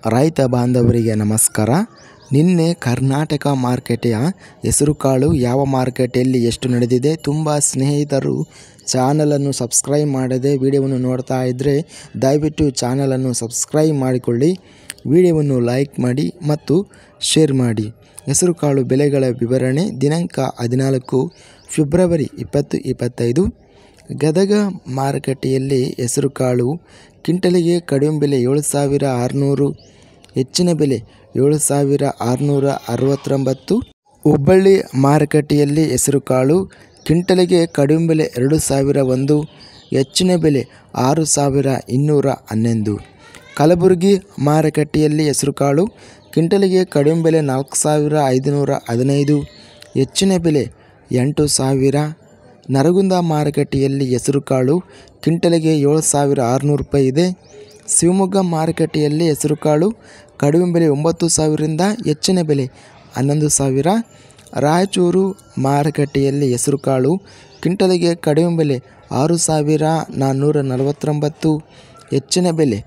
ರೈತ ಬಾಂಧವರಿಗೆ ನಮಸ್ಕಾರ. ನಿನ್ನೆ ಕರ್ನಾಟಕ ಮಾರುಕಟ್ಟೆಯ ಹೆಸರುಕಾಳು ಯಾವ ಮಾರುಕಟ್ಟೆಯಲ್ಲಿ ಎಷ್ಟು ನಡೆದಿದೆ, ತುಂಬ ಸ್ನೇಹಿತರು ಚಾನಲನ್ನು ಸಬ್ಸ್ಕ್ರೈಬ್ ಮಾಡದೆ ವಿಡಿಯೋವನ್ನು ನೋಡ್ತಾ ಇದ್ದರೆ ದಯವಿಟ್ಟು ಚಾನಲನ್ನು ಸಬ್ಸ್ಕ್ರೈಬ್ ಮಾಡಿಕೊಳ್ಳಿ, ವಿಡಿಯೋವನ್ನು ಲೈಕ್ ಮಾಡಿ ಮತ್ತು ಶೇರ್ ಮಾಡಿ. ಹೆಸರುಕಾಳು ಬೆಲೆಗಳ ವಿವರಣೆ ದಿನಾಂಕ 14 ಫೆಬ್ರವರಿ 2025. ಗದಗ ಮಾರುಕಟ್ಟೆಯಲ್ಲಿ ಹೆಸರುಕಾಳು ಕ್ವಿಂಟಲಿಗೆ ಕಡಿಮೆ ಬೆಲೆ 7,600, ಹೆಚ್ಚಿನ ಬೆಲೆ 7,669. ಹುಬ್ಬಳ್ಳಿ ಮಾರುಕಟ್ಟೆಯಲ್ಲಿ ಹೆಸರುಕಾಳು ಕ್ವಿಂಟಲಿಗೆ ಕಡಿಮೆ ಬೆಲೆ 2,001, ಹೆಚ್ಚಿನ ಬೆಲೆ 6,211. ಕಲಬುರಗಿ ಮಾರುಕಟ್ಟೆಯಲ್ಲಿ ಹೆಸರುಕಾಳು ಕ್ವಿಂಟಲಿಗೆ ಕಡಿಮೆ ಬೆಲೆ 4,515, ಹೆಚ್ಚಿನ ಬೆಲೆ 8,000. ನರಗುಂದ ಮಾರುಕಟ್ಟೆಯಲ್ಲಿ ಹೆಸರುಕಾಳು ಕ್ವಿಂಟಲಿಗೆ 7,600 ರೂಪಾಯಿ ಇದೆ. ಶಿವಮೊಗ್ಗ ಮಾರುಕಟ್ಟೆಯಲ್ಲಿ ಹೆಸರುಕಾಳು ಕಡಿಮೆ ಬೆಲೆ 9,000ರಿಂದ ಹೆಚ್ಚಿನ ಬೆಲೆ 11,000. ರಾಯಚೂರು ಮಾರುಕಟ್ಟೆಯಲ್ಲಿ ಹೆಸರುಕಾಳು ಕ್ವಿಂಟಲಿಗೆ ಕಡಿಮೆ ಬೆಲೆ 6,449, ಹೆಚ್ಚಿನ ಬೆಲೆ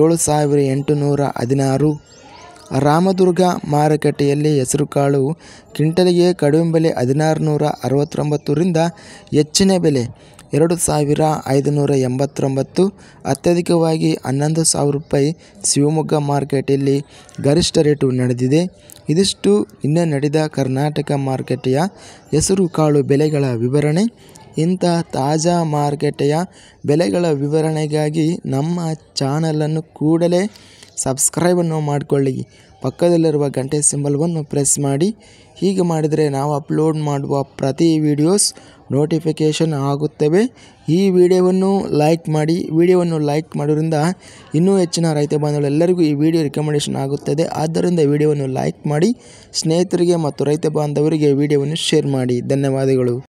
7,816. ರಾಮದುರ್ಗ ಮಾರುಕಟ್ಟೆಯಲ್ಲಿ ಹೆಸರುಕಾಳು ಕ್ವಿಂಟಲಿಗೆ ಕಡಿಮೆ ಬೆಲೆ 1,669ರಿಂದ ಹೆಚ್ಚಿನ ಬೆಲೆ 2,589, ಅತ್ಯಧಿಕವಾಗಿ 11,000 ರೂಪಾಯಿ ಶಿವಮೊಗ್ಗ ಮಾರುಕಟ್ಟೆಯಲ್ಲಿ ಗರಿಷ್ಠ ರೇಟು ನಡೆದಿದೆ. ಇದಿಷ್ಟು ನಿನ್ನೆ ನಡೆದ ಕರ್ನಾಟಕ ಮಾರುಕಟ್ಟೆಯ ಹೆಸರುಕಾಳು ಬೆಲೆಗಳ ವಿವರಣೆ. ಇಂಥ ತಾಜಾ ಮಾರುಕಟ್ಟೆಯ ಬೆಲೆಗಳ ವಿವರಣೆಗಾಗಿ ನಮ್ಮ ಚಾನಲನ್ನು ಕೂಡಲೇ ಸಬ್ಸ್ಕ್ರೈಬನ್ನು ಮಾಡಿಕೊಳ್ಳಿ, ಪಕ್ಕದಲ್ಲಿರುವ ಗಂಟೆ ಸಿಂಬಲ್ವನ್ನು ಪ್ರೆಸ್ ಮಾಡಿ. ಹೀಗೆ ಮಾಡಿದರೆ ನಾವು ಅಪ್ಲೋಡ್ ಮಾಡುವ ಪ್ರತಿ ವಿಡಿಯೋಸ್ ನೋಟಿಫಿಕೇಷನ್ ಆಗುತ್ತವೆ. ಈ ವಿಡಿಯೋವನ್ನು ಲೈಕ್ ಮಾಡಿ. ವಿಡಿಯೋವನ್ನು ಲೈಕ್ ಮಾಡೋದ್ರಿಂದ ಇನ್ನೂ ಹೆಚ್ಚಿನ ರೈತ ಬಾಂಧವರೆಲ್ಲರಿಗೂ ಈ ವಿಡಿಯೋ ರಿಕಮೆಂಡೇಷನ್ ಆಗುತ್ತದೆ. ಆದ್ದರಿಂದ ವಿಡಿಯೋವನ್ನು ಲೈಕ್ ಮಾಡಿ, ಸ್ನೇಹಿತರಿಗೆ ಮತ್ತು ರೈತ ಬಾಂಧವರಿಗೆ ವಿಡಿಯೋವನ್ನು ಶೇರ್ ಮಾಡಿ. ಧನ್ಯವಾದಗಳು.